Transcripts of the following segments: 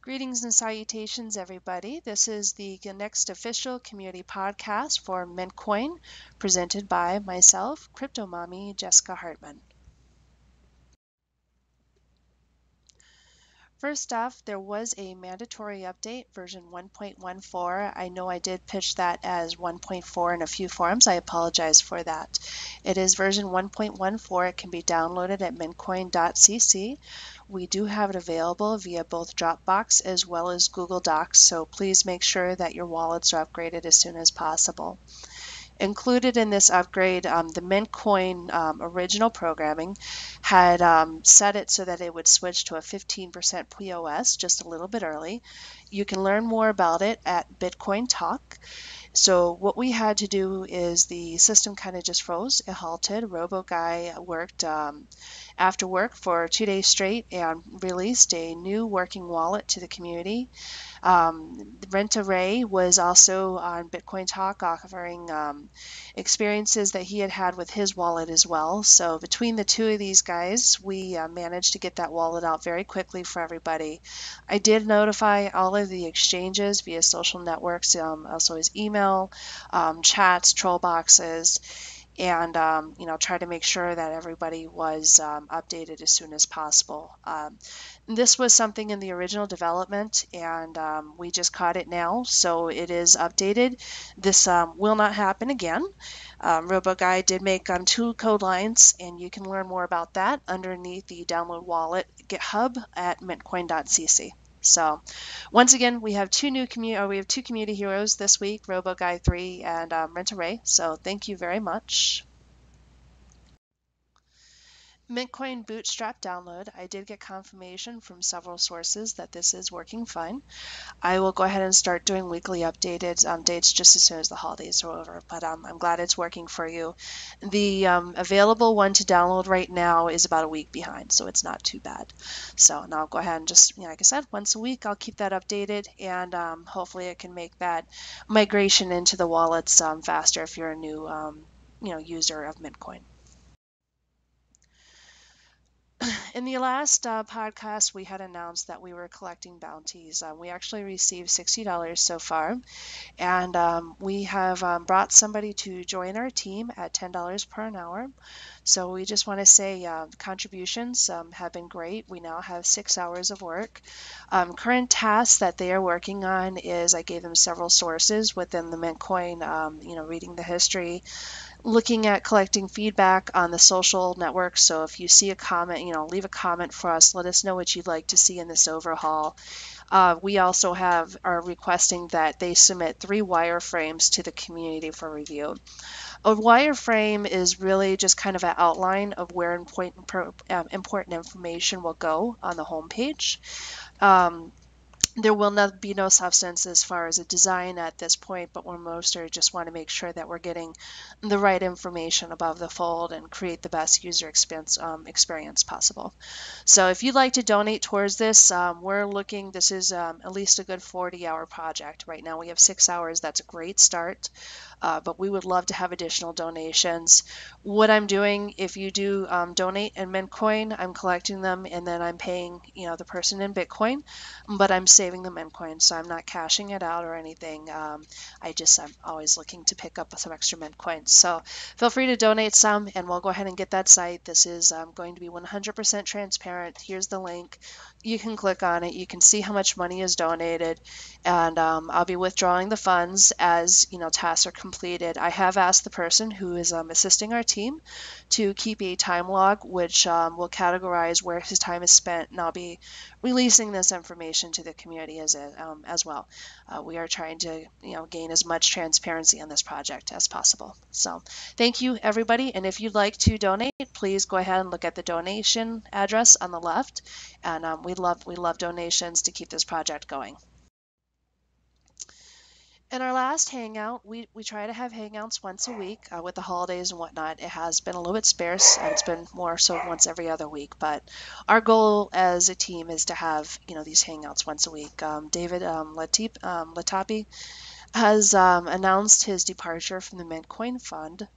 Greetings and salutations, everybody. This is the next official community podcast for Mintcoin, presented by myself, Crypto Mommy Jessica Hartman. First off, there was a mandatory update, version 1.14. I know I did pitch that as 1.4 in a few forums. I apologize for that. It is version 1.14. It can be downloaded at mintcoin.cc. We do have it available via both Dropbox as well as Google Docs, so please make sure that your wallets are upgraded as soon as possible. Included in this upgrade, the Mintcoin original programming had set it so that it would switch to a 15% POS just a little bit early. You can learn more about it at Bitcoin Talk. So what we had to do is the system kind of just froze, it halted. RoboGuy worked after work for 2 days straight and released a new working wallet to the community. Rent-A-Ray was also on Bitcoin Talk offering experiences that he had had with his wallet as well. So between the two of these guys, we managed to get that wallet out very quickly for everybody. I did notify all of the exchanges via social networks, also his email, chats, troll boxes, and try to make sure that everybody was updated as soon as possible. This was something in the original development, and we just caught it now, so it is updated. This will not happen again. RoboGuy did make 2 code lines, and you can learn more about that underneath the download wallet GitHub at mintcoin.cc. So, once again, we have two community heroes this week, RoboGuy 3 and Rent-A-Ray. So, thank you very much. Mintcoin Bootstrap download. I did get confirmation from several sources that this is working fine. I will go ahead and start doing weekly updated dates just as soon as the holidays are over, but I'm glad it's working for you. The available one to download right now is about a week behind, so it's not too bad. So now I'll go ahead and just, like I said, once a week I'll keep that updated, and hopefully it can make that migration into the wallets faster if you're a new user of Mintcoin. In the last podcast, we had announced that we were collecting bounties. We actually received $60 so far, and we have brought somebody to join our team at $10 per an hour. So we just want to say contributions have been great. We now have 6 hours of work. Current tasks that they are working on is I gave them several sources within the Mintcoin, reading the history, looking at collecting feedback on the social networks. So if you see a comment, leave a comment for us. Let us know what you'd like to see in this overhaul. We also are requesting that they submit 3 wireframes to the community for review. A wireframe is really just kind of an outline of where important information will go on the homepage. There will not be no substance as far as a design at this point, but we're mostly just want to make sure that we're getting the right information above the fold and create the best user experience possible. So if you'd like to donate towards this, this is at least a good 40-hour project. Right now we have 6 hours. That's a great start. But we would love to have additional donations. What I'm doing, if you do donate in Mintcoin, I'm collecting them and then I'm paying, the person in Bitcoin, but I'm saving the Mintcoin, so I'm not cashing it out or anything. I'm always looking to pick up some extra Mintcoins. So feel free to donate some, and we'll go ahead and get that site. This is going to be 100% transparent. Here's the link. You can click on it. You can see how much money is donated, and I'll be withdrawing the funds as tasks are completed. I have asked the person who is assisting our team to keep a time log, which will categorize where his time is spent, and I'll be releasing this information to the community as well. We are trying to gain as much transparency on this project as possible. So thank you, everybody, and if you'd like to donate, please go ahead and look at the donation address on the left, and we love donations to keep this project going. In our last hangout, we try to have hangouts once a week. With the holidays and whatnot, it has been a little bit sparse. It's been more so once every other week, but our goal as a team is to have these hangouts once a week. David Latapi has announced his departure from the Mintcoin Fund.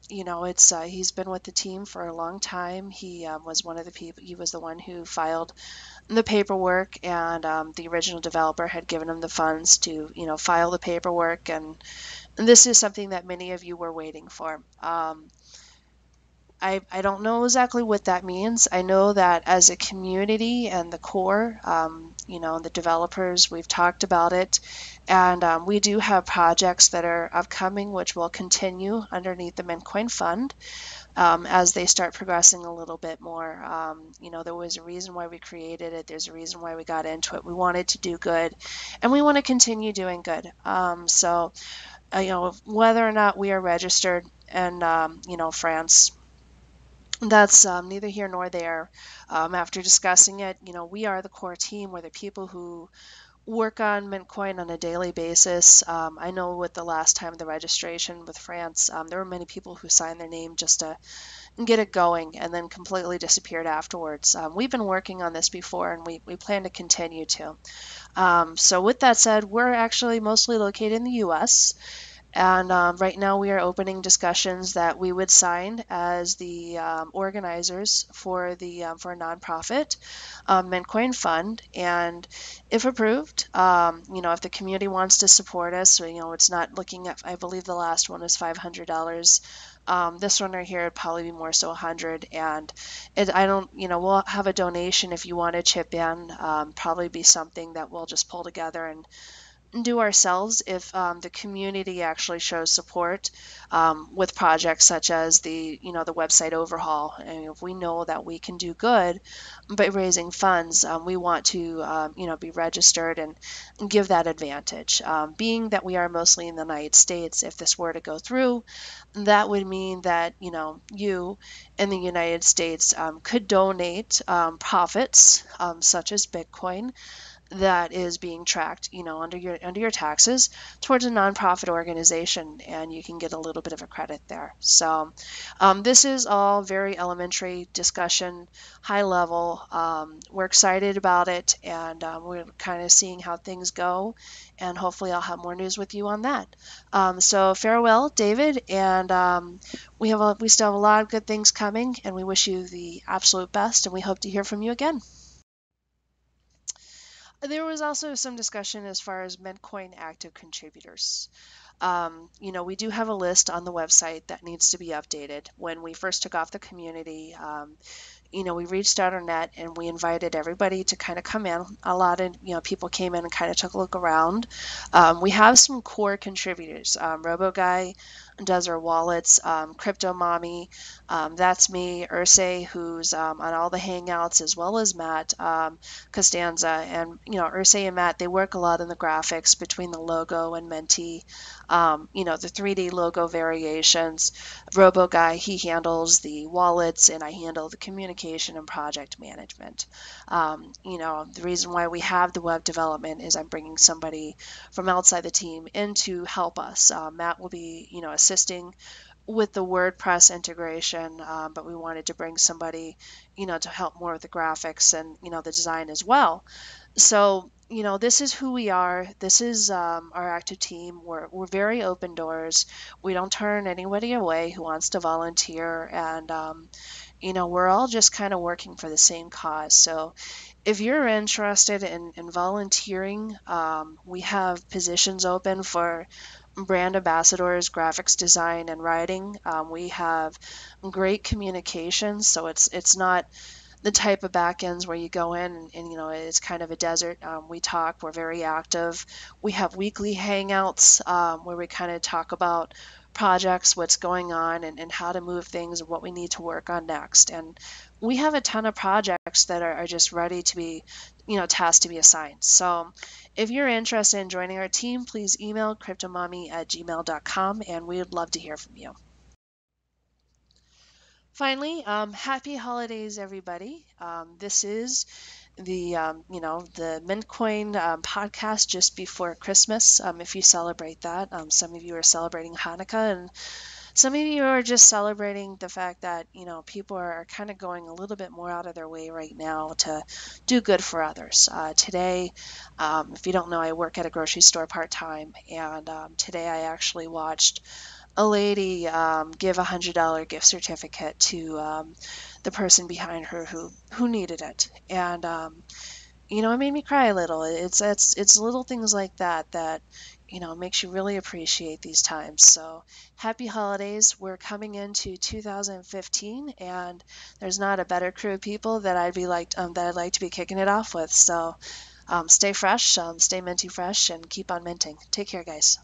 it's he's been with the team for a long time. He was one of the people. He was the one who filed the paperwork, and the original developer had given him the funds to, file the paperwork. And this is something that many of you were waiting for. I don't know exactly what that means. I know that as a community and the core, the developers, we've talked about it, and we do have projects that are upcoming, which will continue underneath the Mintcoin Fund as they start progressing a little bit more. There was a reason why we created it. There's a reason why we got into it. We wanted to do good, and we want to continue doing good. Whether or not we are registered in, France, that's neither here nor there. After discussing it, we are the core team. We're the people who work on Mintcoin on a daily basis. I know with the last time the registration with France, there were many people who signed their name just to get it going and then completely disappeared afterwards. We've been working on this before, and we plan to continue to. So with that said, we're actually mostly located in the US. And right now, we are opening discussions that we would sign as the organizers for a nonprofit Mintcoin fund. And if approved, if the community wants to support us, so, it's not looking at. I believe the last one was $500. This one right here would probably be more so 100. And I don't, we'll have a donation if you want to chip in. Probably be something that we'll just pull together and do ourselves if the community actually shows support with projects such as the website overhaul. And if we know that we can do good by raising funds, we want to be registered and give that advantage. Being that we are mostly in the United States, if this were to go through, that would mean that you in the United States could donate profits such as Bitcoin that is being tracked, under your taxes towards a nonprofit organization, and you can get a little bit of a credit there. So this is all very elementary discussion, high level. We're excited about it, and we're kind of seeing how things go, and hopefully I'll have more news with you on that. So farewell, David, and we still have a lot of good things coming, and we wish you the absolute best, and we hope to hear from you again. There was also some discussion as far as Mintcoin active contributors. We do have a list on the website that needs to be updated. When we first took off the community, we reached out on net and we invited everybody to kind of come in. A lot of people came in and kind of took a look around. We have some core contributors. Robo Guy does our wallets. Crypto Mommy, that's me. Urse, who's on all the hangouts, as well as Matt Costanza. And Urse and Matt, they work a lot in the graphics between the logo and Menti. The 3D logo variations. Robo Guy, he handles the wallets, and I handle the communication and project management. The reason why we have the web development is I'm bringing somebody from outside the team in to help us. Matt will be, assisting with the WordPress integration, but we wanted to bring somebody, to help more with the graphics and, the design as well. So, this is who we are. This is our active team. We're very open doors. We don't turn anybody away who wants to volunteer. And, we're all just kind of working for the same cause. So if you're interested in volunteering, we have positions open for brand ambassadors, graphics design, and writing. We have great communications, so it's not the type of backends where you go in and it's kind of a desert. We talk, we're very active. We have weekly hangouts where we kind of talk about projects, what's going on, and how to move things and what we need to work on next. And we have a ton of projects that are just ready to be, tasks to be assigned. So if you're interested in joining our team, please email cryptomommy@gmail.com, and we would love to hear from you. Finally, happy holidays, everybody. This is the Mintcoin podcast just before Christmas. If you celebrate that, some of you are celebrating Hanukkah, and some of you are just celebrating the fact that people are kind of going a little bit more out of their way right now to do good for others. Today, if you don't know, I work at a grocery store part time, and today I actually watched a lady give $100 gift certificate to the person behind her who needed it, and it made me cry a little. It's little things like that that makes you really appreciate these times. So happy holidays. We're coming into 2015, and there's not a better crew of people that I'd like to be kicking it off with. So stay fresh, stay minty fresh, and keep on minting. Take care, guys.